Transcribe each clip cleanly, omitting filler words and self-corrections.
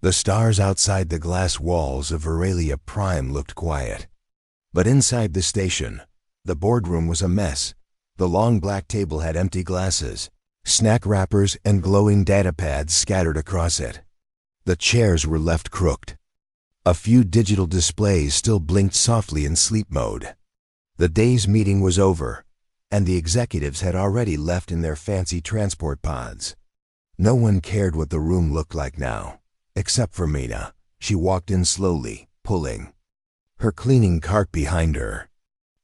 The stars outside the glass walls of Aurelia Prime looked quiet. But inside the station, the boardroom was a mess. The long black table had empty glasses, snack wrappers, and glowing data pads scattered across it. The chairs were left crooked. A few digital displays still blinked softly in sleep mode. The day's meeting was over, and the executives had already left in their fancy transport pods. No one cared what the room looked like now, except for Mina. She walked in slowly, pulling her cleaning cart behind her.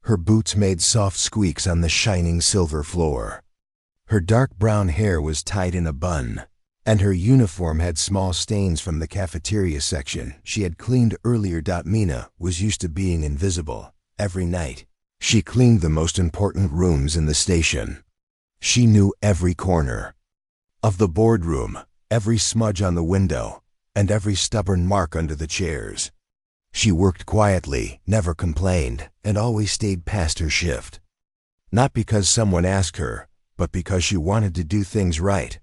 Her boots made soft squeaks on the shining silver floor. Her dark brown hair was tied in a bun, and her uniform had small stains from the cafeteria section she had cleaned earlier. Mina was used to being invisible. Every night, she cleaned the most important rooms in the station. She knew every corner of the boardroom, every smudge on the window, and every stubborn mark under the chairs. She worked quietly, never complained, and always stayed past her shift. Not because someone asked her, but because she wanted to do things right.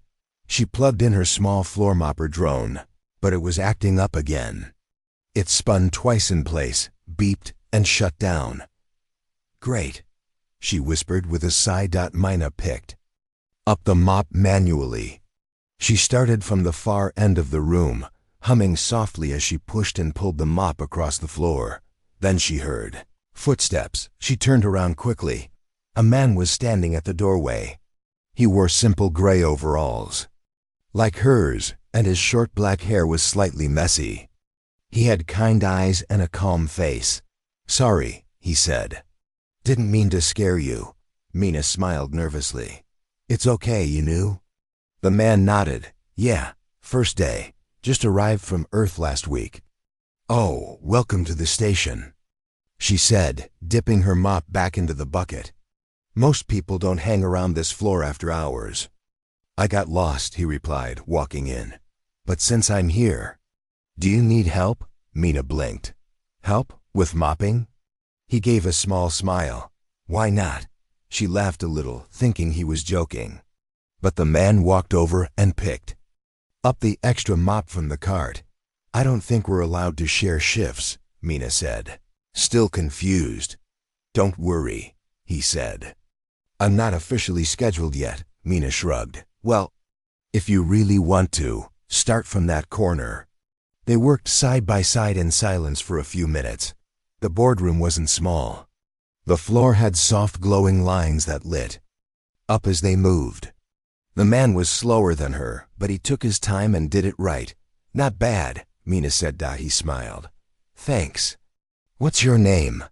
She plugged in her small floor mopper drone, but it was acting up again. It spun twice in place, beeped, and shut down. "Great," she whispered with a sigh. Mina picked up the mop manually. She started from the far end of the room, humming softly as she pushed and pulled the mop across the floor. Then she heard footsteps. She turned around quickly. A man was standing at the doorway. He wore simple gray overalls, like hers, and his short black hair was slightly messy. He had kind eyes and a calm face. "Sorry," he said. "Didn't mean to scare you." Mina smiled nervously. "It's okay, you knew?" The man nodded. "Yeah, first day. Just arrived from Earth last week." "Oh, welcome to the station," she said, dipping her mop back into the bucket. "Most people don't hang around this floor after hours." "I got lost," he replied, walking in. "But since I'm here—" "Do you need help?" Mina blinked. "Help? With mopping?" He gave a small smile. "Why not?" She laughed a little, thinking he was joking. But the man walked over and picked up the extra mop from the cart. "I don't think we're allowed to share shifts," Mina said, still confused. "Don't worry," he said. "I'm not officially scheduled yet," Mina shrugged. "Well, if you really want to, start from that corner." They worked side by side in silence for a few minutes. The boardroom wasn't small. The floor had soft glowing lines that lit up as they moved. The man was slower than her, but he took his time and did it right. "Not bad," Mina said. He smiled. "Thanks. What's your name?"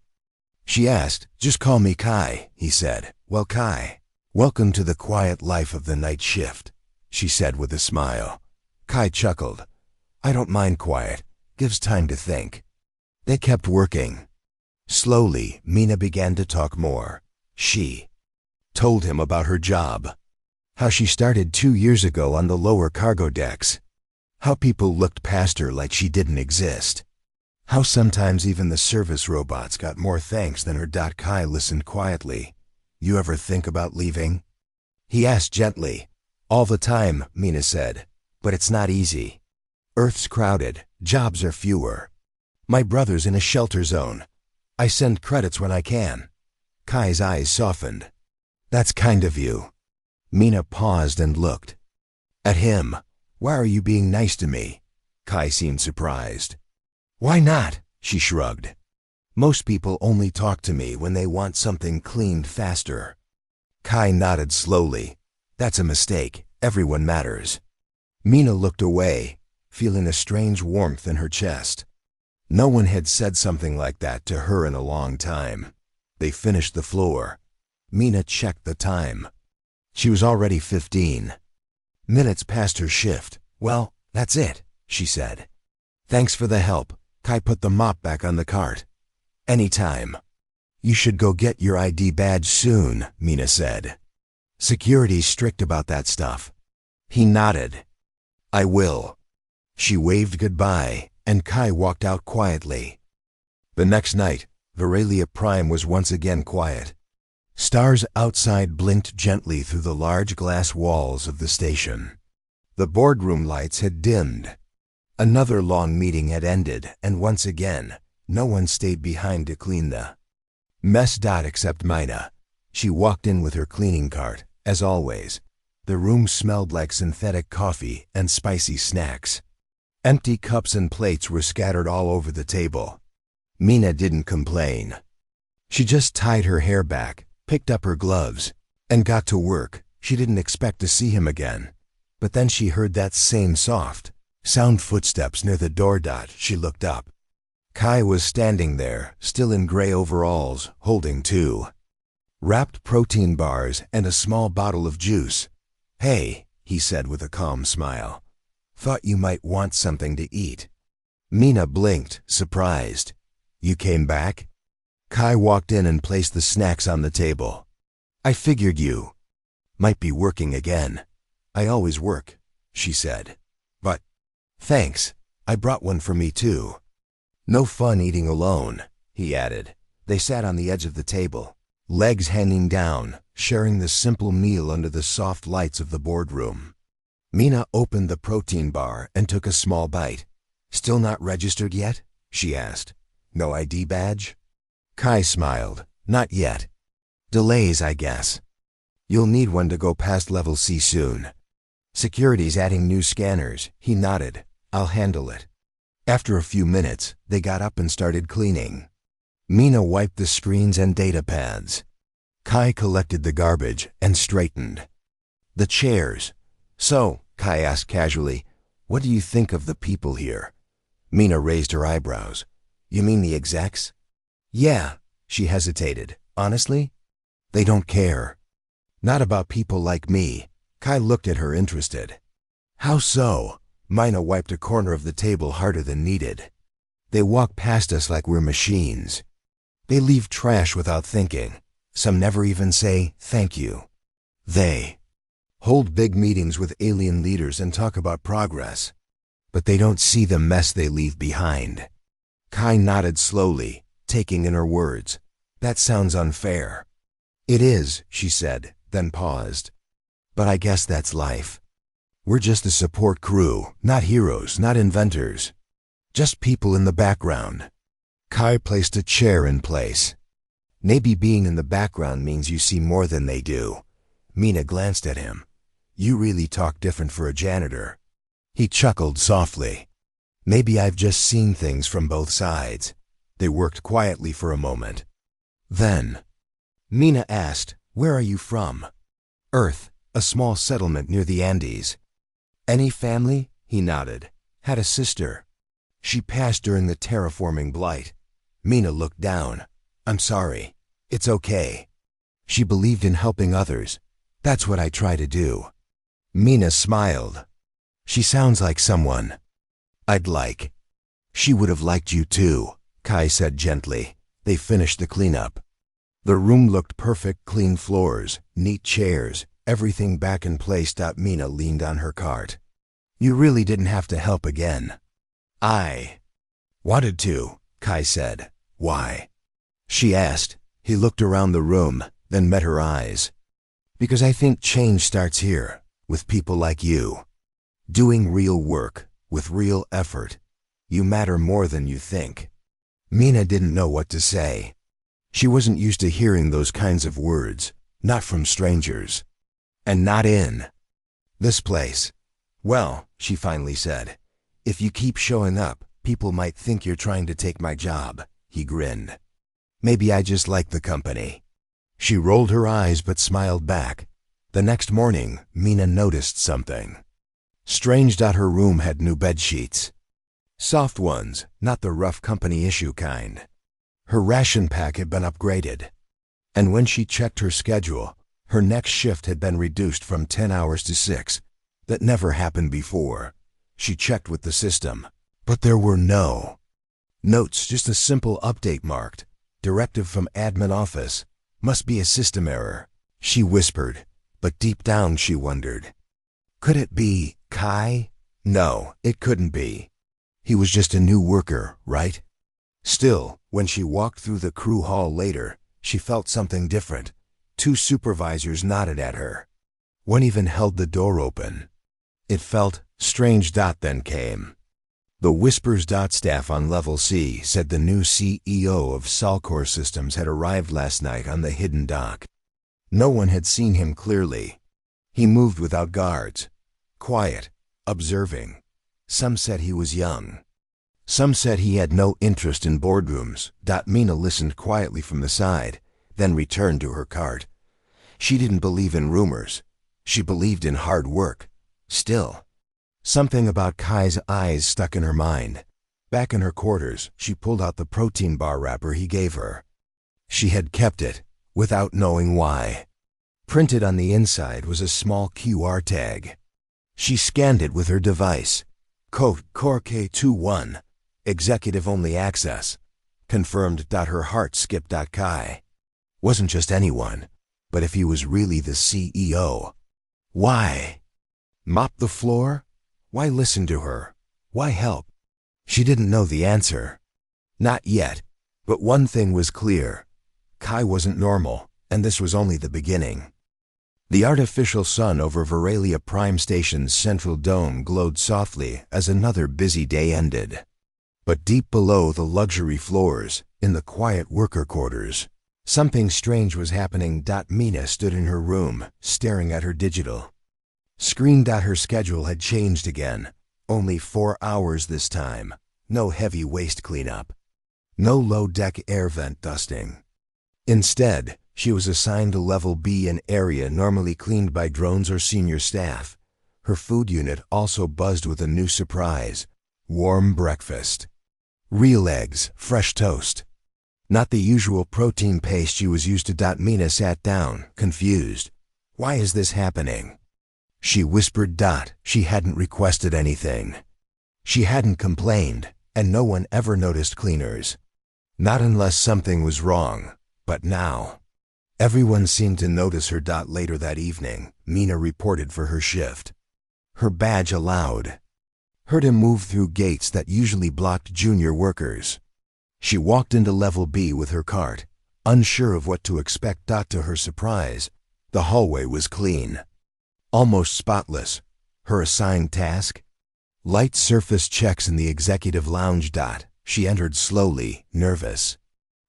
she asked. "Just call me Kai," he said. "Well, Kai, welcome to the quiet life of the night shift," she said with a smile. Kai chuckled. "I don't mind quiet. Gives time to think." They kept working. Slowly, Mina began to talk more. She told him about her job, how she started 2 years ago on the lower cargo decks, how people looked past her like she didn't exist, how sometimes even the service robots got more thanks than her. Kai listened quietly. "You ever think about leaving?" he asked gently. "All the time," Mina said, "but it's not easy. Earth's crowded, jobs are fewer. My brother's in a shelter zone. I send credits when I can." Kai's eyes softened. "That's kind of you." Mina paused and looked at him. "Why are you being nice to me?" Kai seemed surprised. "Why not?" she shrugged. "Most people only talk to me when they want something cleaned faster." Kai nodded slowly. "That's a mistake. Everyone matters." Mina looked away, feeling a strange warmth in her chest. No one had said something like that to her in a long time. They finished the floor. Mina checked the time. She was already 15 minutes past her shift. "Well, that's it," she said. "Thanks for the help." Kai put the mop back on the cart. "Anytime." "You should go get your ID badge soon," Mina said. "Security's strict about that stuff." He nodded. "I will." She waved goodbye, and Kai walked out quietly. The next night, Aurelia Prime was once again quiet. Stars outside blinked gently through the large glass walls of the station. The boardroom lights had dimmed. Another long meeting had ended, and once again, no one stayed behind to clean the mess. Except Mina. She walked in with her cleaning cart, as always. The room smelled like synthetic coffee and spicy snacks. Empty cups and plates were scattered all over the table. Mina didn't complain. She just tied her hair back, picked up her gloves, and got to work. She didn't expect to see him again. But then she heard that same soft, sound footsteps near the door. She looked up. Kai was standing there, still in gray overalls, holding 2 wrapped protein bars and a small bottle of juice. "Hey," he said with a calm smile. "Thought you might want something to eat." Mina blinked, surprised. "You came back?" Kai walked in and placed the snacks on the table. "I figured you might be working again." "I always work," she said. "But thanks, I brought one for me too." "No fun eating alone," he added. They sat on the edge of the table, legs hanging down, sharing the simple meal under the soft lights of the boardroom. Mina opened the protein bar and took a small bite. "Still not registered yet?" she asked. "No ID badge?" Kai smiled. "Not yet. Delays, I guess. You'll need one to go past level C soon. Security's adding new scanners." He nodded. "I'll handle it." After a few minutes, they got up and started cleaning. Mina wiped the screens and data pads. Kai collected the garbage and straightened the chairs. "So," Kai asked casually, "what do you think of the people here?" Mina raised her eyebrows. "You mean the execs?" "Yeah," she hesitated. "Honestly, they don't care. Not about people like me." Kai looked at her, interested. "How so?" Mina wiped a corner of the table harder than needed. "They walk past us like we're machines. They leave trash without thinking. Some never even say thank you. They hold big meetings with alien leaders and talk about progress, but they don't see the mess they leave behind." Kai nodded slowly, taking in her words. "That sounds unfair." "It is," she said, then paused. "But I guess that's life. We're just a support crew, not heroes, not inventors. Just people in the background." Kai placed a chair in place. "Maybe being in the background means you see more than they do." Mina glanced at him. "You really talk different for a janitor." He chuckled softly. "Maybe I've just seen things from both sides." They worked quietly for a moment. Then Mina asked, "Where are you from?" "Earth, a small settlement near the Andes." "Any family?" He nodded. "Had a sister. She passed during the terraforming blight." Mina looked down. "I'm sorry. It's okay. She believed in helping others. That's what I try to do." Mina smiled. "She sounds like someone I'd like." "She would have liked you too," Kai said gently. They finished the cleanup. The room looked perfect: clean floors, neat chairs, everything back in place. Mina leaned on her cart. "You really didn't have to help again." "I wanted to," Kai said. "Why?" she asked. He looked around the room, then met her eyes. "Because I think change starts here, with people like you. Doing real work, with real effort. You matter more than you think." Mina didn't know what to say. She wasn't used to hearing those kinds of words, not from strangers. And not in this place. "Well," she finally said, "if you keep showing up, people might think you're trying to take my job." He grinned. "Maybe I just like the company." She rolled her eyes but smiled back. The next morning, Mina noticed something strange. Her room had new bed sheets. Soft ones, not the rough company issue kind. Her ration pack had been upgraded. And when she checked her schedule, her next shift had been reduced from 10 hours to 6. That never happened before. She checked with the system, but there were no notes, just a simple update marked, "Directive from admin office. Must be a system error," she whispered, but deep down she wondered. Could it be Kai? No, it couldn't be. He was just a new worker, right? Still, when she walked through the crew hall later, she felt something different. 2 supervisors nodded at her. One even held the door open. It felt strange. Then came The whispers. Staff on Level C said the new CEO of Salcor Systems had arrived last night on the hidden dock. No one had seen him clearly. He moved without guards, quiet, observing. Some said he was young. Some said he had no interest in boardrooms. Mina listened quietly from the side, then returned to her cart. She didn't believe in rumors. She believed in hard work. Still, something about Kai's eyes stuck in her mind. Back in her quarters, she pulled out the protein bar wrapper he gave her. She had kept it, without knowing why. Printed on the inside was a small QR tag. She scanned it with her device. Code CORK21, executive-only access. Confirmed. Her heart skipped. Kai wasn't just anyone, but if he was really the CEO. Why? Mop the floor? Why listen to her? Why help? She didn't know the answer. Not yet, but one thing was clear. Kai wasn't normal, and this was only the beginning. The artificial sun over Veralia Prime Station's central dome glowed softly as another busy day ended. But deep below the luxury floors, in the quiet worker quarters, something strange was happening. Mina stood in her room, staring at her digital screen. Her schedule had changed again. Only 4 hours this time. No heavy waste cleanup. No low-deck air vent dusting. Instead, she was assigned to Level B, an area normally cleaned by drones or senior staff. Her food unit also buzzed with a new surprise: warm breakfast. Real eggs, fresh toast. Not the usual protein paste she was used to. Mina sat down, confused. Why is this happening? She whispered. She hadn't requested anything. She hadn't complained, and no one ever noticed cleaners. Not unless something was wrong. But now, everyone seemed to notice her. Later that evening, Mina reported for her shift. Her badge allowed. Heard him move through gates that usually blocked junior workers. She walked into Level B with her cart, unsure of what to expect. To her surprise, the hallway was clean. Almost spotless. Her assigned task? Light surface checks in the executive lounge. She entered slowly, nervous.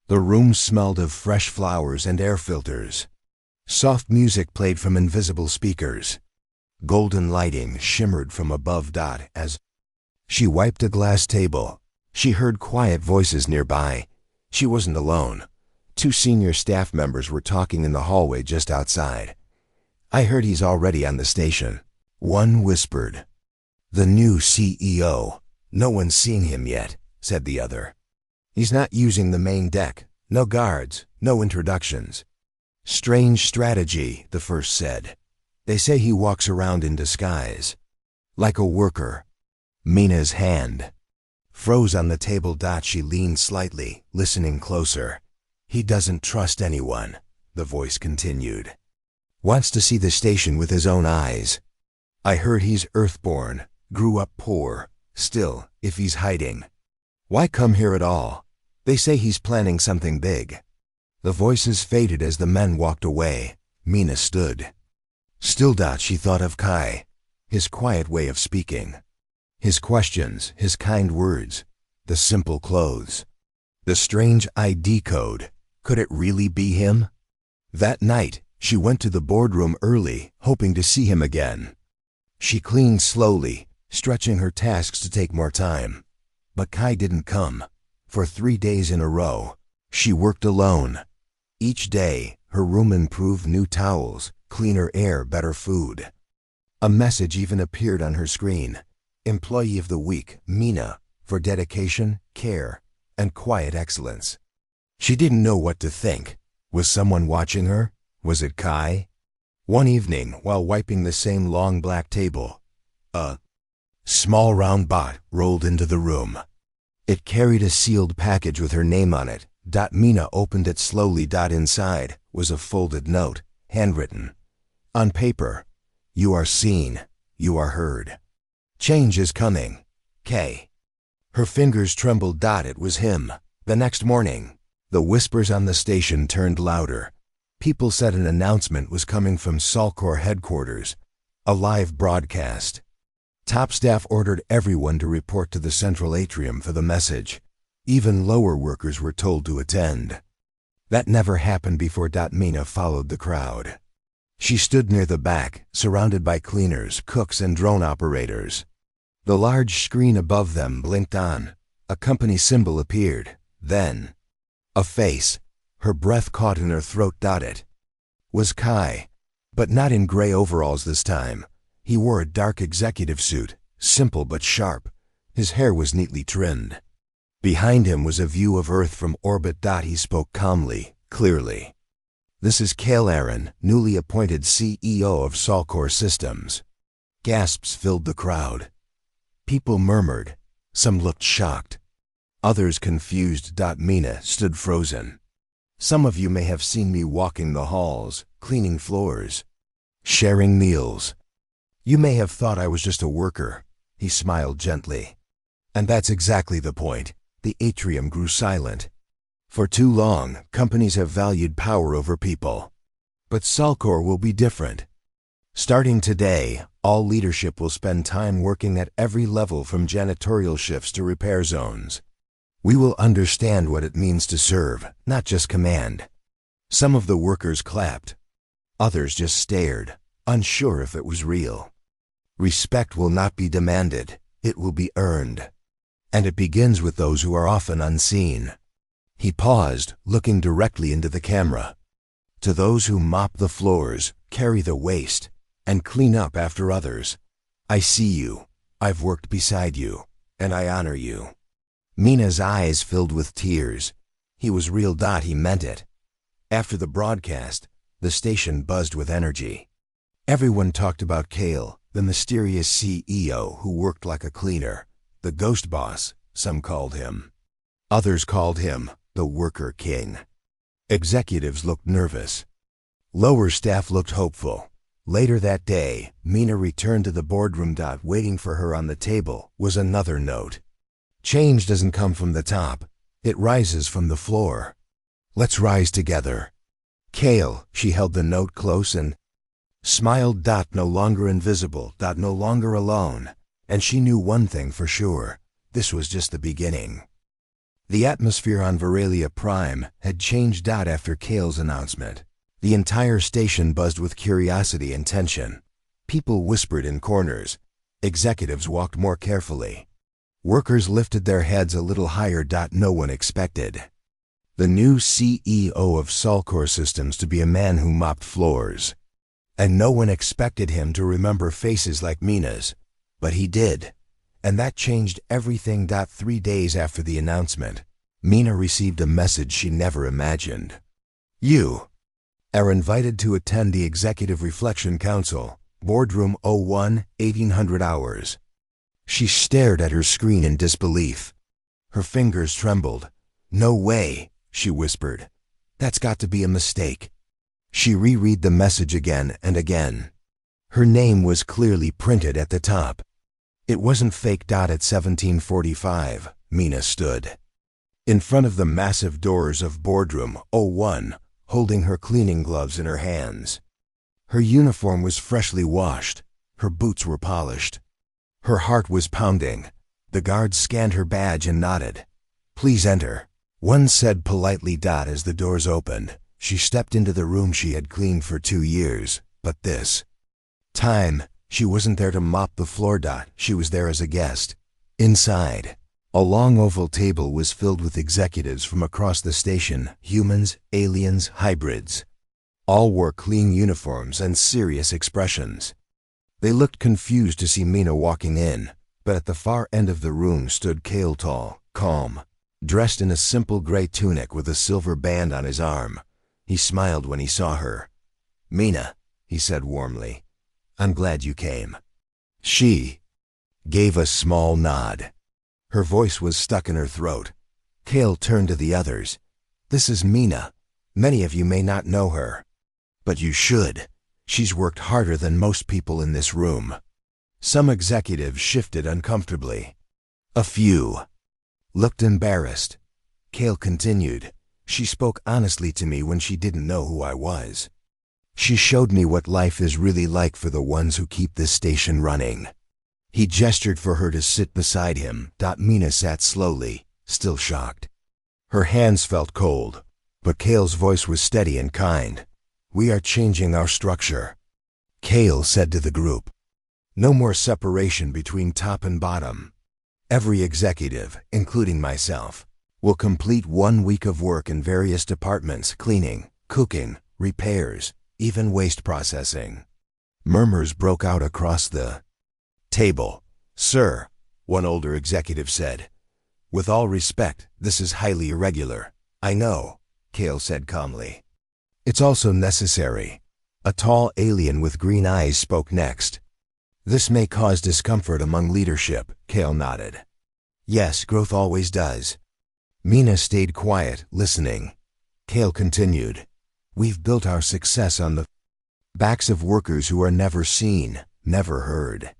The room smelled of fresh flowers and air filters. Soft music played from invisible speakers. Golden lighting shimmered from above. As she wiped a glass table, she heard quiet voices nearby. She wasn't alone. 2 senior staff members were talking in the hallway just outside. I heard he's already on the station. One whispered. The new CEO. No one's seen him yet, said the other. He's not using the main deck. No guards, no introductions. Strange strategy, the first said. They say he walks around in disguise. Like a worker. Mina's hand froze on the table. She leaned slightly, listening closer. He doesn't trust anyone, the voice continued. Wants to see the station with his own eyes. I heard he's earthborn, grew up poor. Still, if he's hiding, why come here at all? They say he's planning something big. The voices faded as the men walked away. Mina stood. Still. She thought of Kai. His quiet way of speaking. His questions, his kind words. The simple clothes. The strange ID code. Could it really be him? That night, she went to the boardroom early, hoping to see him again. She cleaned slowly, stretching her tasks to take more time. But Kai didn't come. For 3 days in a row, she worked alone. Each day, her room improved: new towels, cleaner air, better food. A message even appeared on her screen. Employee of the Week, Mina, for dedication, care, and quiet excellence. She didn't know what to think. Was someone watching her? Was it Kai? One evening, while wiping the same long black table, a small round bot rolled into the room. It carried a sealed package with her name on it. Mina opened it slowly. Inside was a folded note, handwritten. On paper, you are seen, you are heard. Change is coming. K. Her fingers trembled. It was him. The next morning, the whispers on the station turned louder. People said an announcement was coming from Salcor headquarters. A live broadcast. Top staff ordered everyone to report to the central atrium for the message. Even lower workers were told to attend. That never happened before. Mina followed the crowd. She stood near the back, surrounded by cleaners, cooks, and drone operators. The large screen above them blinked on. A company symbol appeared. Then, a face. Her breath caught in her throat. It was Kai, but not in gray overalls this time. He wore a dark executive suit, simple but sharp. His hair was neatly trimmed. Behind him was a view of Earth from orbit. He spoke calmly, clearly. "This is Cale Aaron, newly appointed CEO of Salcor Systems." Gasps filled the crowd. People murmured. Some looked shocked. Others confused. Mina stood frozen. "Some of you may have seen me walking the halls, cleaning floors, sharing meals. You may have thought I was just a worker." He smiled gently. "And that's exactly the point." The atrium grew silent. For too long, companies have valued power over people. But Salcor will be different. Starting today, all leadership will spend time working at every level, from janitorial shifts to repair zones. We will understand what it means to serve, not just command. Some of the workers clapped. Others just stared, unsure if it was real. Respect will not be demanded, it will be earned. And it begins with those who are often unseen. He paused, looking directly into the camera. "To those who mop the floors, carry the waste, and clean up after others, I see you, I've worked beside you, and I honor you." Mina's eyes filled with tears. He was real. He meant it. After the broadcast, the station buzzed with energy. Everyone talked about Cale, the mysterious CEO who worked like a cleaner. The ghost boss, some called him. Others called him the Worker King. Executives looked nervous. Lower staff looked hopeful. Later that day, Mina returned to the boardroom. Waiting for her on the table was another note. "Change doesn't come from the top. It rises from the floor. Let's rise together." "Cale," she held the note close and smiled. No longer invisible. No longer alone. And she knew one thing for sure. This was just the beginning. The atmosphere on Veralia Prime had changed. After Cale's announcement, the entire station buzzed with curiosity and tension. People whispered in corners. Executives walked more carefully. Workers lifted their heads a little higher. No one expected the new CEO of Salcor Systems to be a man who mopped floors. And no one expected him to remember faces like Mina's. But he did. And that changed everything. 3 days after the announcement, Mina received a message she never imagined. "You are invited to attend the Executive Reflection Council, Boardroom 01, 1800 hours." She stared at her screen in disbelief. Her fingers trembled. "No way," she whispered. "That's got to be a mistake." She reread the message again and again. Her name was clearly printed at the top. It wasn't fake. At 1745, Mina stood in front of the massive doors of Boardroom 01, holding her cleaning gloves in her hands. Her uniform was freshly washed. Her boots were polished. Her heart was pounding. The guards scanned her badge and nodded. "Please enter," one said politely. As the doors opened, she stepped into the room she had cleaned for 2 years. But this time, she wasn't there to mop the floor. She was there as a guest. Inside, a long oval table was filled with executives from across the station, humans, aliens, hybrids. All wore clean uniforms and serious expressions. They looked confused to see Mina walking in, but at the far end of the room stood Cale, tall, calm, dressed in a simple gray tunic with a silver band on his arm. He smiled when he saw her. "Mina," he said warmly, "I'm glad you came." She gave a small nod. Her voice was stuck in her throat. Cale turned to the others. "This is Mina. Many of you may not know her, but you should. She's worked harder than most people in this room." Some executives shifted uncomfortably. A few looked embarrassed. Cale continued. "She spoke honestly to me when she didn't know who I was. She showed me what life is really like for the ones who keep this station running." He gestured for her to sit beside him. Mina sat slowly, still shocked. Her hands felt cold, but Cale's voice was steady and kind. "We are changing our structure," Cale said to the group. "No more separation between top and bottom. Every executive, including myself, will complete 1 week of work in various departments: cleaning, cooking, repairs, even waste processing." Murmurs broke out across the table. "Sir," one older executive said, "with all respect, this is highly irregular." "I know," Cale said calmly. "It's also necessary." A tall alien with green eyes spoke next. "This may cause discomfort among leadership," Cale nodded. "Yes, growth always does." Mina stayed quiet, listening. Cale continued, "We've built our success on the backs of workers who are never seen, never heard.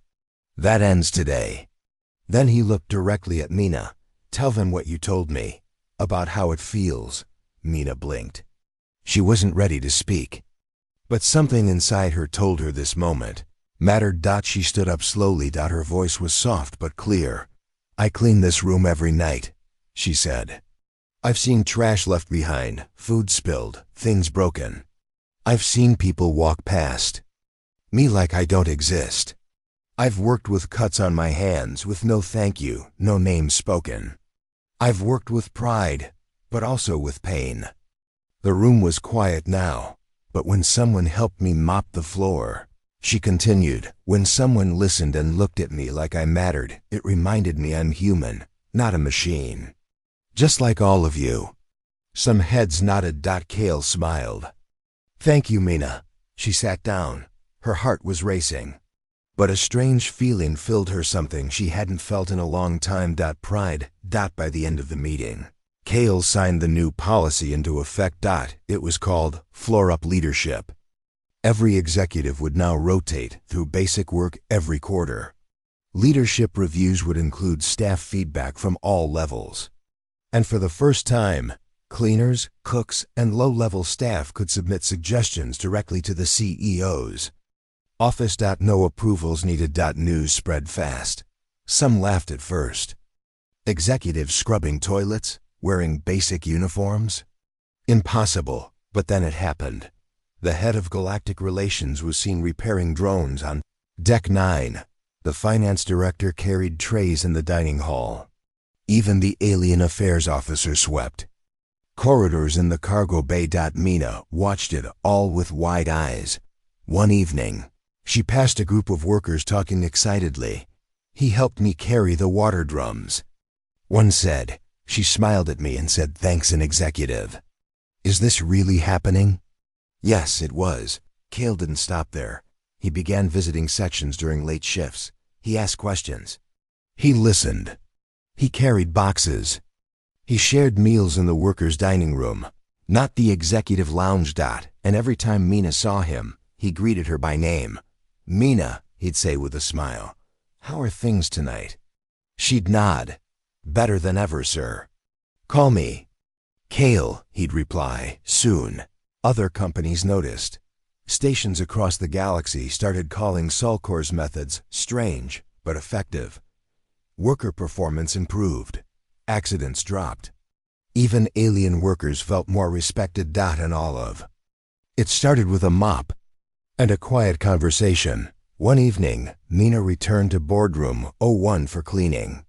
That ends today." Then he looked directly at Mina. "Tell them what you told me, about how it feels." Mina blinked. She wasn't ready to speak. But something inside her told her this moment mattered. She stood up slowly. Her voice was soft but clear. "I clean this room every night," she said. "I've seen trash left behind, food spilled, things broken. I've seen people walk past me like I don't exist. I've worked with cuts on my hands, with no thank you, no name spoken. I've worked with pride, but also with pain." The room was quiet now, but when someone helped me mop the floor, she continued, "when someone listened and looked at me like I mattered, it reminded me I'm human, not a machine. Just like all of you." Some heads nodded. Cale smiled. "Thank you, Mina." She sat down. Her heart was racing. But a strange feeling filled her, something she hadn't felt in a long time. Pride. By the end of the meeting, Cale signed the new policy into effect. It was called Floor Up Leadership. Every executive would now rotate through basic work every quarter. Leadership reviews would include staff feedback from all levels. And for the first time, cleaners, cooks, and low-level staff could submit suggestions directly to the CEO's office. No approvals needed. News spread fast. Some laughed at first. Executives scrubbing toilets, wearing basic uniforms? Impossible. But then it happened. The head of Galactic Relations was seen repairing drones on Deck 9. The finance director carried trays in the dining hall. Even the alien affairs officer swept corridors in the cargo bay. Mina watched it all with wide eyes. One evening, she passed a group of workers talking excitedly. "He helped me carry the water drums," one said. She smiled at me and said, "Thanks, an executive." Is this really happening? Yes, it was. Cale didn't stop there. He began visiting sections during late shifts. He asked questions. He listened. He carried boxes. He shared meals in the workers' dining room, not the executive lounge. And every time Mina saw him, he greeted her by name. "Mina," he'd say with a smile, "how are things tonight?" She'd nod. "Better than ever, sir." "Call me Cale," he'd reply, "soon." Other companies noticed. Stations across the galaxy started calling Sulcor's methods strange but effective. Worker performance improved. Accidents dropped. Even alien workers felt more respected. And all of it started with a mop and a quiet conversation. One evening, Mina returned to boardroom 01 for cleaning.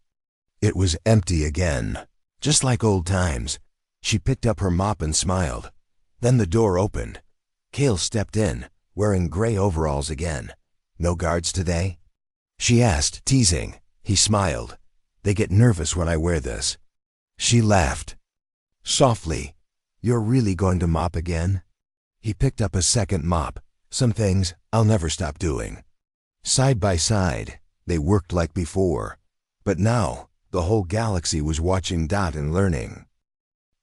It was empty again, just like old times. She picked up her mop and smiled. Then the door opened. Cale stepped in, wearing gray overalls again. "No guards today?" she asked, teasing. He smiled. "They get nervous when I wear this." She laughed softly. "You're really going to mop again?" He picked up a second mop. "Some things I'll never stop doing." Side by side, they worked like before. But now, the whole galaxy was watching. And learning.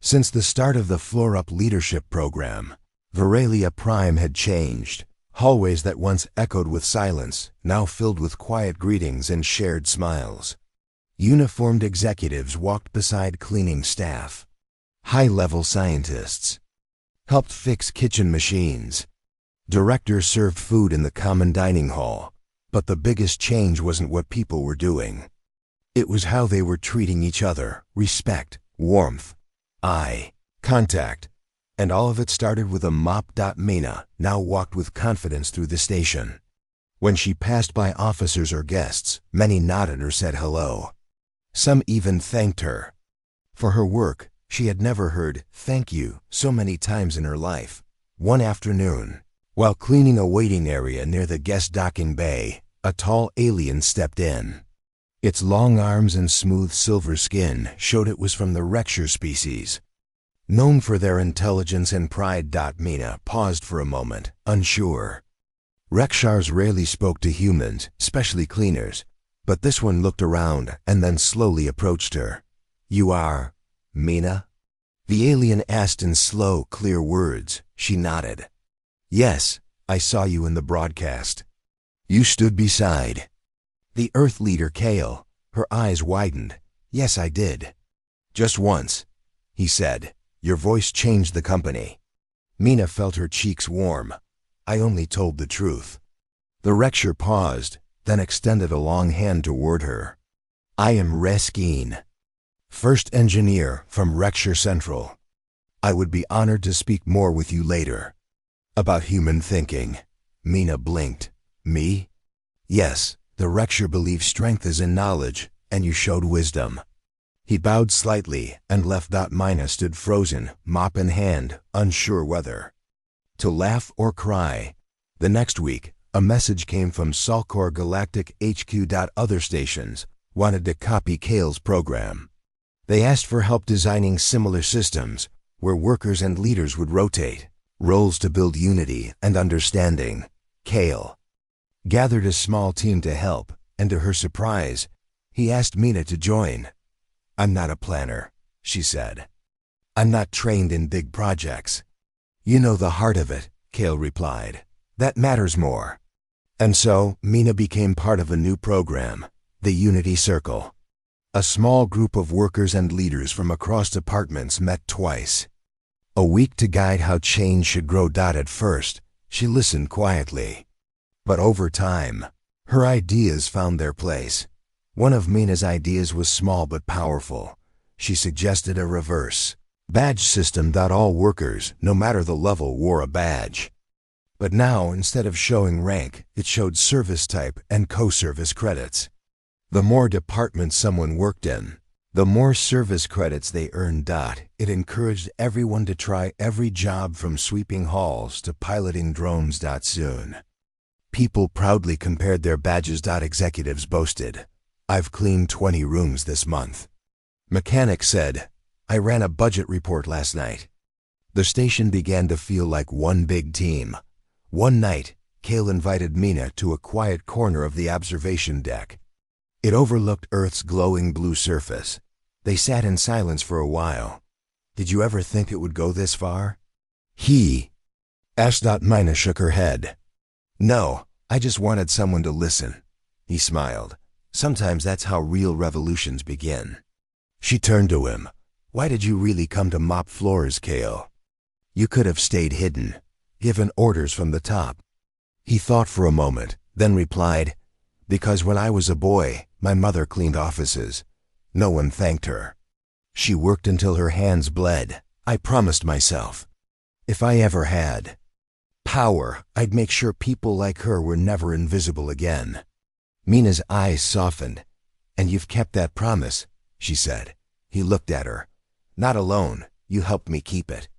Since the start of the Floor Up Leadership program, Veralia Prime had changed. Hallways that once echoed with silence, now filled with quiet greetings and shared smiles. Uniformed executives walked beside cleaning staff. High-level scientists helped fix kitchen machines. Directors served food in the common dining hall. But the biggest change wasn't what people were doing. It was how they were treating each other: respect, warmth, eye contact. And all of it started with a mop. Mina now walked with confidence through the station. When she passed by officers or guests, many nodded or said hello. Some even thanked her. For her work, she had never heard "thank you" so many times in her life. One afternoon, while cleaning a waiting area near the guest docking bay, a tall alien stepped in. Its long arms and smooth silver skin showed it was from the Rekshar species, known for their intelligence and pride. Mina paused for a moment, unsure. Rekshars rarely spoke to humans, especially cleaners, but this one looked around and then slowly approached her. "You are Mina?" the alien asked in slow, clear words. She nodded. "Yes, I saw you in the broadcast. You stood beside the Earth leader Kale." Her eyes widened. "Yes, I did. Just once," he said. "Your voice changed the company." Mina felt her cheeks warm. "I only told the truth." The Rekshar paused, then extended a long hand toward her. "I am Reskeen, first engineer from Rekshar Central. I would be honored to speak more with you later about human thinking." Mina blinked. "Me?" "Yes, the Rekshar believe strength is in knowledge, and you showed wisdom." He bowed slightly and left. Mina stood frozen, mop in hand, unsure whether to laugh or cry. The next week, a message came from Salcor Galactic HQ. Other stations wanted to copy Kale's program. They asked for help designing similar systems where workers and leaders would rotate roles to build unity and understanding. Kale gathered a small team to help, and to her surprise, he asked Mina to join. "I'm not a planner," she said. "I'm not trained in big projects." "You know the heart of it," Kale replied. "That matters more." And so, Mina became part of a new program, the Unity Circle. A small group of workers and leaders from across departments met twice a week to guide how change should grow. At first, she listened quietly. But over time, her ideas found their place. One of Mina's ideas was small but powerful. She suggested a reverse badge system. All workers, no matter the level, wore a badge. But now, instead of showing rank, it showed service type and co-service credits. The more departments someone worked in, the more service credits they earned. It encouraged everyone to try every job from sweeping halls to piloting drones. Soon, people proudly compared their badges. Executives boasted, "I've cleaned 20 rooms this month." Mechanics said, "I ran a budget report last night." The station began to feel like one big team. One night, Kale invited Mina to a quiet corner of the observation deck. It overlooked Earth's glowing blue surface. They sat in silence for a while. "Did you ever think it would go this far?" he asked. Mina shook her head. "No, I just wanted someone to listen." He smiled. "Sometimes that's how real revolutions begin." She turned to him. "Why did you really come to mop floors, Kale? You could have stayed hidden, given orders from the top." He thought for a moment, then replied, "Because when I was a boy, my mother cleaned offices. No one thanked her. She worked until her hands bled. I promised myself, if I ever had power, I'd make sure people like her were never invisible again." Mina's eyes softened. "And you've kept that promise," she said. He looked at her. "Not alone, you helped me keep it."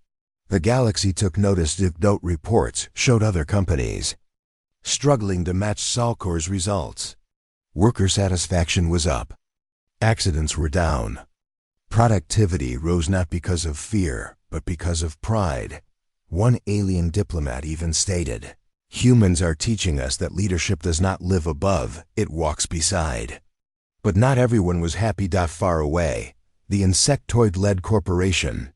The galaxy took notice. Reports showed other companies struggling to match Salcor's results. Worker satisfaction was up. Accidents were down. Productivity rose not because of fear, but because of pride. One alien diplomat even stated, "Humans are teaching us that leadership does not live above, it walks beside." But not everyone was happy. Far away, the insectoid-led corporation,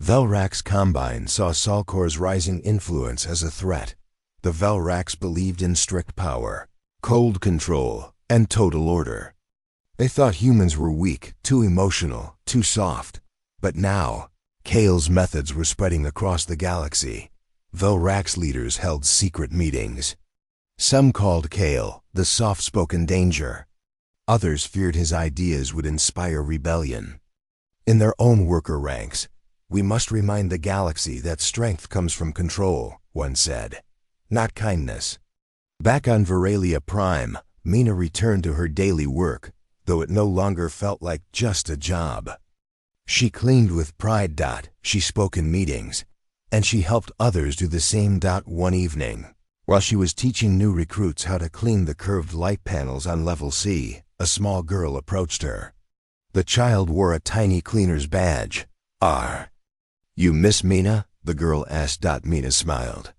Velrax Combine, saw Salcor's rising influence as a threat. The Velrax believed in strict power, cold control, and total order. They thought humans were weak, too emotional, too soft. But now, Kale's methods were spreading across the galaxy. Velrax leaders held secret meetings. Some called Kale the soft-spoken danger. Others feared his ideas would inspire rebellion. In their own worker ranks, "We must remind the galaxy that strength comes from control," one said, "not kindness." Back on Veralia Prime, Mina returned to her daily work, though it no longer felt like just a job. She cleaned with pride. She spoke in meetings, and she helped others do the same. One evening, while she was teaching new recruits how to clean the curved light panels on Level C, a small girl approached her. The child wore a tiny cleaner's badge. You miss Mina?" the girl asked. Mina smiled.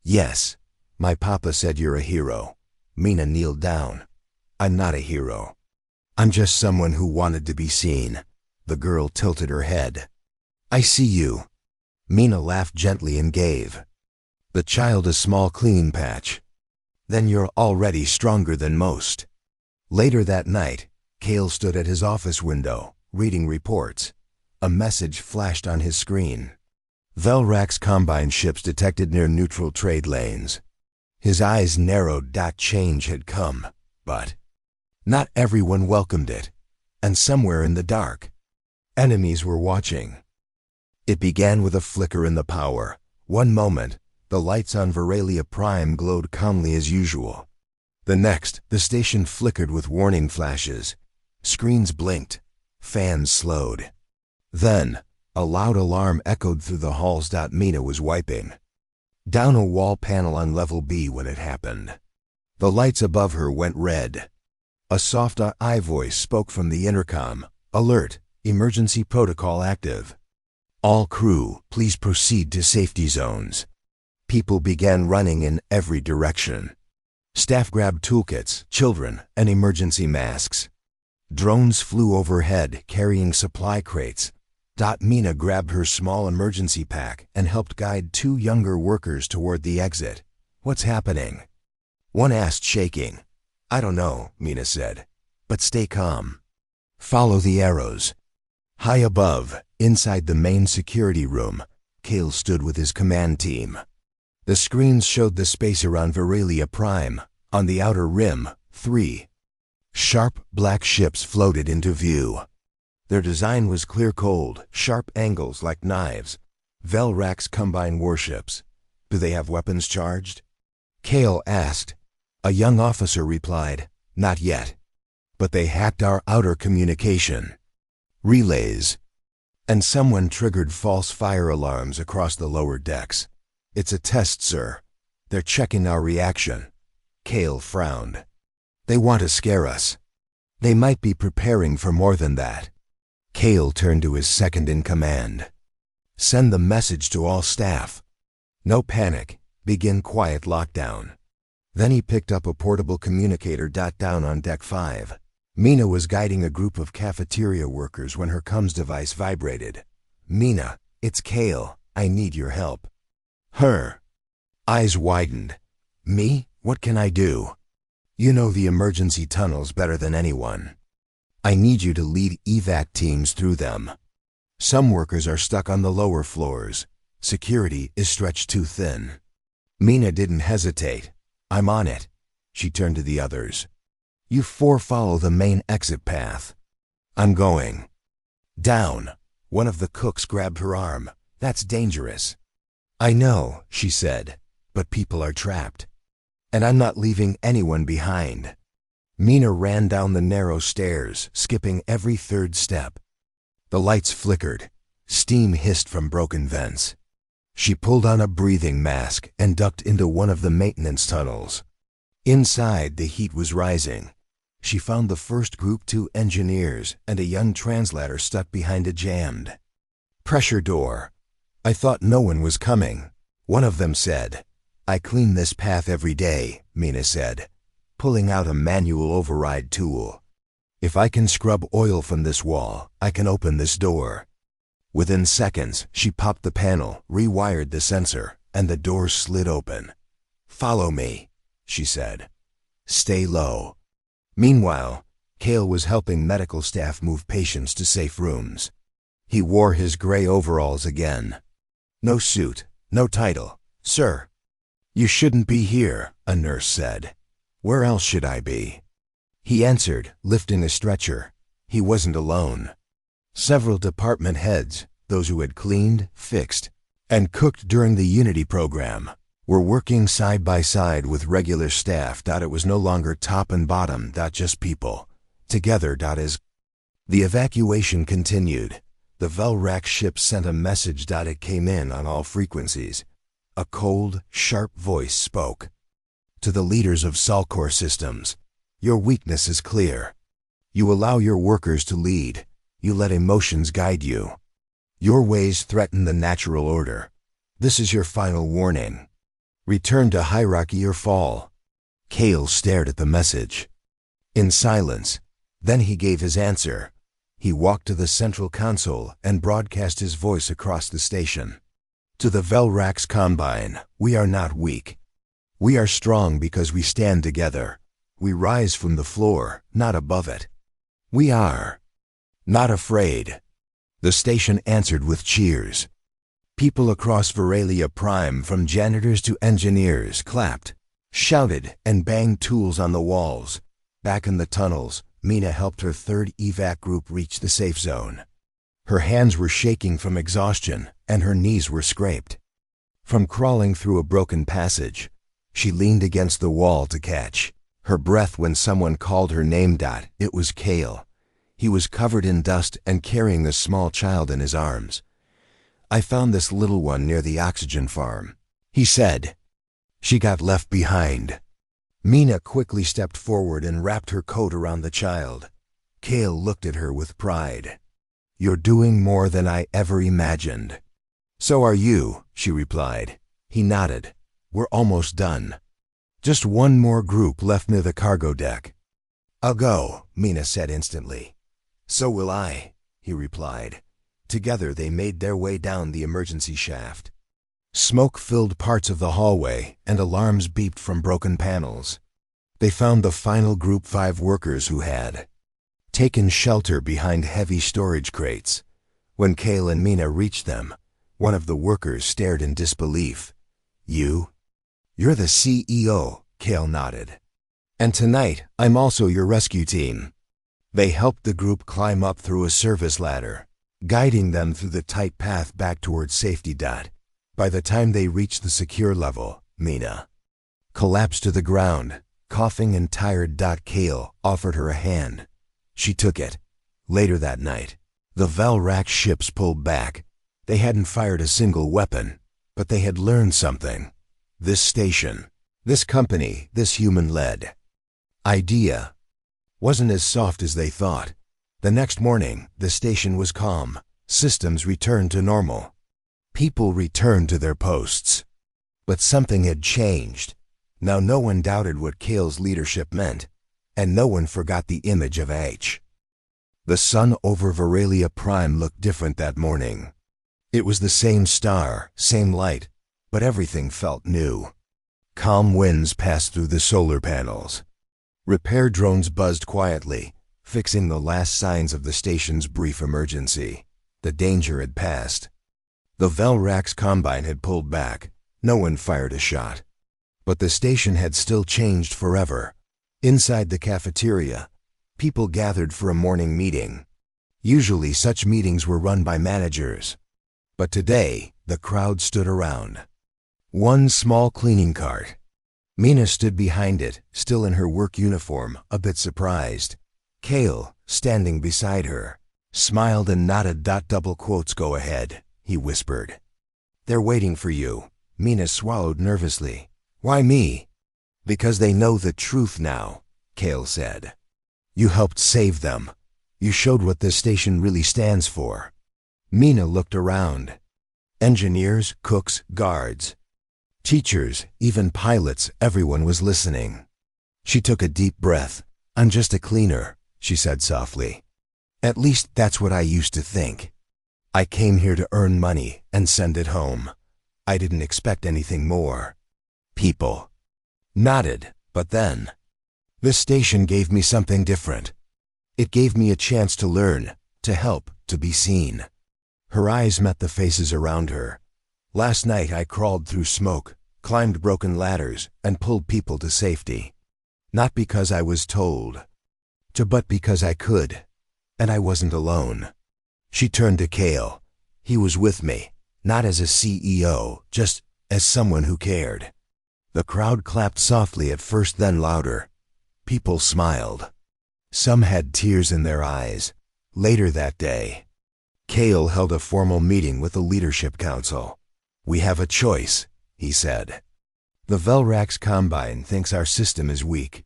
"Yes. My papa said you're a hero." Mina kneeled down. "I'm not a hero. I'm just someone who wanted to be seen." The girl tilted her head. "I see you." Mina laughed gently and gave the child a small clean patch. "Then you're already stronger than most." Later that night, Kale stood at his office window, reading reports. A message flashed on his screen. Velrax's combine ships detected near neutral trade lanes. His eyes narrowed. Change had come, but not everyone welcomed it, and somewhere in the dark, enemies were watching. It began with a flicker in the power. One moment, the lights on Veralia Prime glowed calmly as usual. The next, the station flickered with warning flashes. Screens blinked. Fans slowed. Then, a loud alarm echoed through the halls. Mina was wiping down a wall panel on Level B when it happened. The lights above her went red. A soft I voice spoke from the intercom. "Alert! Emergency protocol active. All crew, please proceed to safety zones." People began running in every direction. Staff grabbed toolkits, children, and emergency masks. Drones flew overhead, carrying supply crates. Mina grabbed her small emergency pack and helped guide two younger workers toward the exit. "What's happening?" one asked, shaking. "I don't know," Mina said, "but stay calm. Follow the arrows." High above, inside the main security room, Kale stood with his command team. The screens showed the space around Veralia Prime. On the outer rim, 3 sharp black ships floated into view. Their design was clear cold, sharp angles like knives. Velrax's combine warships. "Do they have weapons charged?" Kale asked. A young officer replied, "Not yet. But they hacked our outer communication relays." And someone triggered false fire alarms across the lower decks. "It's a test, sir. They're checking our reaction." Kale frowned. "They want to scare us. They might be preparing for more than that." Kale turned to his second-in-command. "Send the message to all staff. No panic. Begin quiet lockdown." Then he picked up a portable communicator. Down on Deck 5. Mina was guiding a group of cafeteria workers when her comms device vibrated. "Mina, it's Kale. I need your help." Her eyes widened. "Me? What can I do?" "You know the emergency tunnels better than anyone. I need you to lead evac teams through them. Some workers are stuck on the lower floors. Security is stretched too thin." Mina didn't hesitate. "I'm on it." She turned to the others. "You 4 follow the main exit path." "I'm going." "Down." One of the cooks grabbed her arm. "That's dangerous." "I know," she said, "but people are trapped. And I'm not leaving anyone behind." Mina ran down the narrow stairs, skipping every third step. The lights flickered. Steam hissed from broken vents. She pulled on a breathing mask and ducked into one of the maintenance tunnels. Inside, the heat was rising. She found the first Group 2 engineers and a young translator stuck behind a jammed pressure door. "I thought no one was coming," one of them said. "I clean this path every day," Mina said, pulling out a manual override tool. "If I can scrub oil from this wall, I can open this door." Within seconds, she popped the panel, rewired the sensor, and the door slid open. "Follow me," she said. "Stay low." Meanwhile, Kale was helping medical staff move patients to safe rooms. He wore his gray overalls again. No suit, no title. "Sir." "You shouldn't be here," a nurse said. "Where else should I be?" He answered, lifting a stretcher. He wasn't alone. Several department heads, those who had cleaned, fixed, and cooked during the Unity program, were working side by side with regular staff. It was no longer top and bottom, just people. Together. As the evacuation continued, the Velrac ship sent a message. It came in on all frequencies. A cold, sharp voice spoke. "To the leaders of Salcor systems, your weakness is clear. You allow your workers to lead. You let emotions guide you. Your ways threaten the natural order. This is your final warning. Return to hierarchy or fall." Kale stared at the message in silence. Then he gave his answer. He walked to the central console and broadcast his voice across the station. "To the Velrac's Combine, we are not weak. We are strong because we stand together. We rise from the floor, not above it. We are not afraid." The station answered with cheers. People across Veralia Prime, from janitors to engineers, clapped, shouted, and banged tools on the walls. Back in the tunnels, Mina helped her third evac group reach the safe zone. Her hands were shaking from exhaustion, and her knees were scraped from crawling through a broken passage. She leaned against the wall to catch her breath when someone called her name. It was Kale. He was covered in dust and carrying a small child in his arms. "I found this little one near the oxygen farm," he said. "She got left behind." Mina quickly stepped forward and wrapped her coat around the child. Kale looked at her with pride. "You're doing more than I ever imagined." "So are you," she replied. He nodded. "We're almost done. Just one more group left near the cargo deck." "I'll go," Mina said instantly. "So will I," he replied. Together they made their way down the emergency shaft. Smoke filled parts of the hallway, and alarms beeped from broken panels. They found the final Group 5 workers who had taken shelter behind heavy storage crates. When Kale and Mina reached them, one of the workers stared in disbelief. You're the CEO," Kale nodded. "And tonight, I'm also your rescue team." They helped the group climb up through a service ladder, guiding them through the tight path back towards safety. By the time they reached the secure level, Mina collapsed to the ground, coughing and tired. Kale offered her a hand. She took it. Later that night, the Velrac ships pulled back. They hadn't fired a single weapon, but they had learned something. This station, this company, this human-led idea wasn't as soft as they thought. The next morning, the station was calm. Systems returned to normal. People returned to their posts. But something had changed. Now no one doubted what Kale's leadership meant, and no one forgot the image of H. The sun over Veralia Prime looked different that morning. It was the same star, same light, but everything felt new. Calm winds passed through the solar panels. Repair drones buzzed quietly, fixing the last signs of the station's brief emergency. The danger had passed. The Velrac's Combine had pulled back. No one fired a shot. But the station had still changed forever. Inside the cafeteria, people gathered for a morning meeting. Usually such meetings were run by managers. But today, the crowd stood around one small cleaning cart. Mina stood behind it, still in her work uniform, a bit surprised. Kale, standing beside her, smiled and nodded. "Double quotes, go ahead," he whispered. "They're waiting for you." Mina swallowed nervously. "Why me?" "Because they know the truth now," Kale said. "You helped save them. You showed what this station really stands for." Mina looked around. Engineers, cooks, guards, teachers, even pilots, everyone was listening. She took a deep breath. "I'm just a cleaner," she said softly. "At least that's what I used to think. I came here to earn money and send it home. I didn't expect anything more." People nodded, but then, "This station gave me something different. It gave me a chance to learn, to help, to be seen." Her eyes met the faces around her. "Last night I crawled through smoke, climbed broken ladders, and pulled people to safety. Not because I was told to, but because I could. And I wasn't alone. She turned to Cale. He was with me, not as a CEO, just as someone who cared. The crowd clapped softly at first, then louder. People smiled. Some had tears in their eyes. Later that day, Cale held a formal meeting with the Leadership Council. We have a choice, he said. The Velrax Combine thinks our system is weak.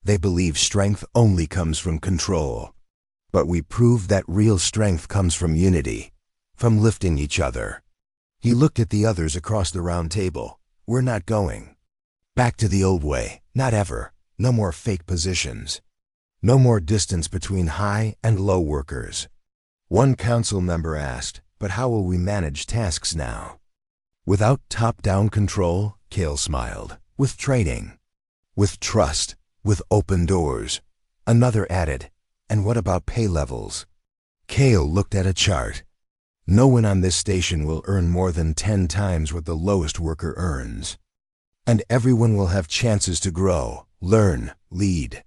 They believe strength only comes from control. But we prove that real strength comes from unity, from lifting each other. He looked at the others across the round table. We're not going back to the old way, not ever. No more fake positions. No more distance between high and low workers. One council member asked, but how will we manage tasks now? Without top-down control, Cale smiled. With training. With trust. With open doors. Another added, and what about pay levels? Cale looked at a chart. No one on this station will earn more than 10 times what the lowest worker earns. And everyone will have chances to grow, learn, lead.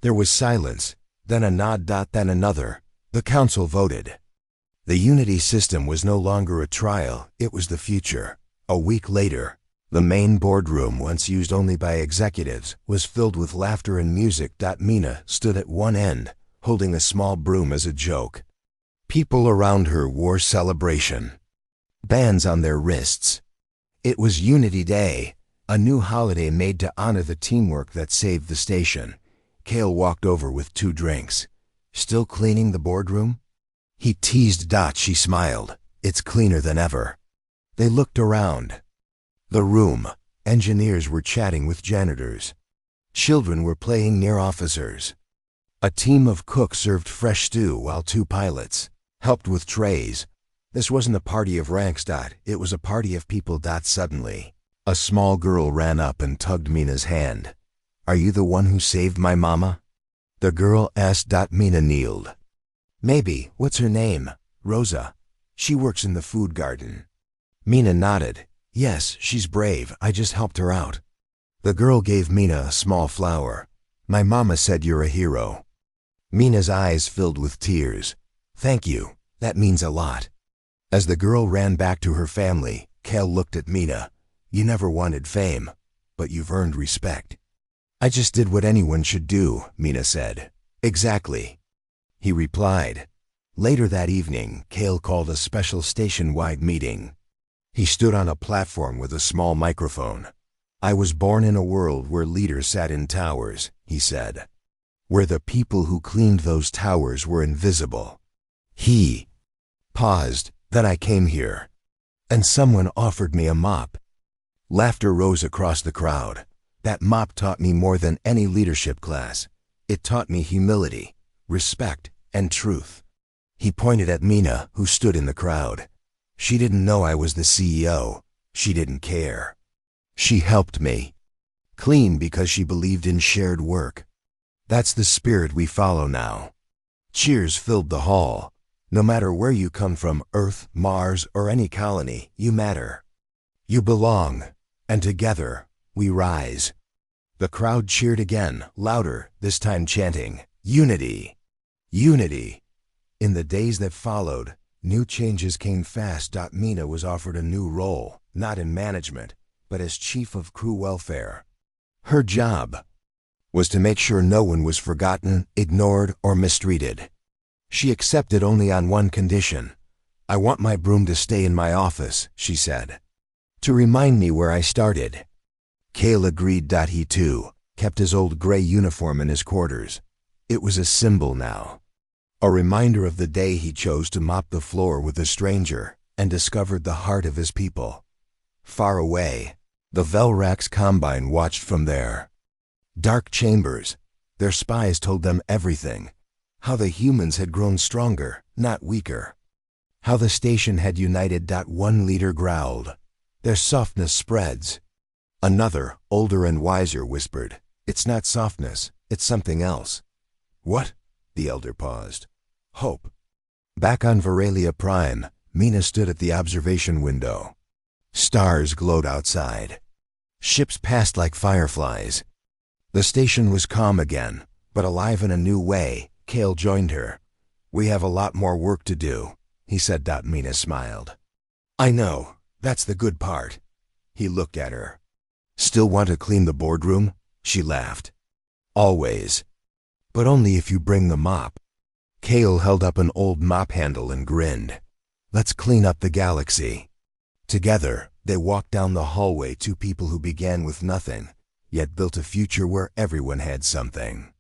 There was silence, then a nod, then another. The council voted. The unity system was no longer a trial, it was the future. A week later, the main boardroom, once used only by executives, was filled with laughter and music. Mina stood at one end, holding a small broom as a joke. People around her wore celebration. Bands on their wrists. It was Unity Day, a new holiday made to honor the teamwork that saved the station. Cale walked over with 2 drinks. Still cleaning the boardroom? He teased. She smiled. It's cleaner than ever. They looked around. The room. Engineers were chatting with janitors. Children were playing near officers. A team of cooks served fresh stew while 2 pilots helped with trays. This wasn't a party of ranks. It was a party of people. Suddenly, a small girl ran up and tugged Mina's hand. Are you the one who saved my mama? The girl asked. Mina kneeled. Maybe. What's her name? Rosa. She works in the food garden. Mina nodded. Yes, she's brave. I just helped her out. The girl gave Mina a small flower. My mama said you're a hero. Mina's eyes filled with tears. Thank you. That means a lot. As the girl ran back to her family, Cale looked at Mina. You never wanted fame, but you've earned respect. I just did what anyone should do, Mina said. Exactly, he replied. Later that evening, Cale called a special station-wide meeting. He stood on a platform with a small microphone. I was born in a world where leaders sat in towers, he said. Where the people who cleaned those towers were invisible. He paused. Then I came here. And someone offered me a mop. Laughter rose across the crowd. That mop taught me more than any leadership class. It taught me humility, respect, and truth. He pointed at Mina, who stood in the crowd. She didn't know I was the CEO. She didn't care. She helped me. Clean because she believed in shared work. That's the spirit we follow now. Cheers filled the hall. No matter where you come from, Earth, Mars, or any colony, you matter. You belong. And together, we rise. The crowd cheered again, louder, this time chanting, Unity! Unity! In the days that followed, new changes came fast. Mina was offered a new role, not in management, but as chief of crew welfare. Her job was to make sure no one was forgotten, ignored, or mistreated. She accepted only on one condition. I want my broom to stay in my office, she said. To remind me where I started. Cale agreed. He too kept his old gray uniform in his quarters. It was a symbol now. A reminder of the day he chose to mop the floor with a stranger and discovered the heart of his people. Far away, the Velrax Combine watched from there. Dark chambers. Their spies told them everything. How the humans had grown stronger, not weaker. How the station had united. One leader growled. Their softness spreads. Another, older and wiser, whispered, It's not softness, it's something else. What? The elder paused. Hope. Back on Veralia Prime, Mina stood at the observation window. Stars glowed outside. Ships passed like fireflies. The station was calm again, but alive in a new way. Kale joined her. "We have a lot more work to do," he said. Mina smiled. "I know, that's the good part." He looked at her. "Still want to clean the boardroom?" She laughed. "Always. But only if you bring the mop." Kale held up an old mop handle and grinned. "Let's clean up the galaxy." Together, they walked down the hallway, two people who began with nothing, yet built a future where everyone had something.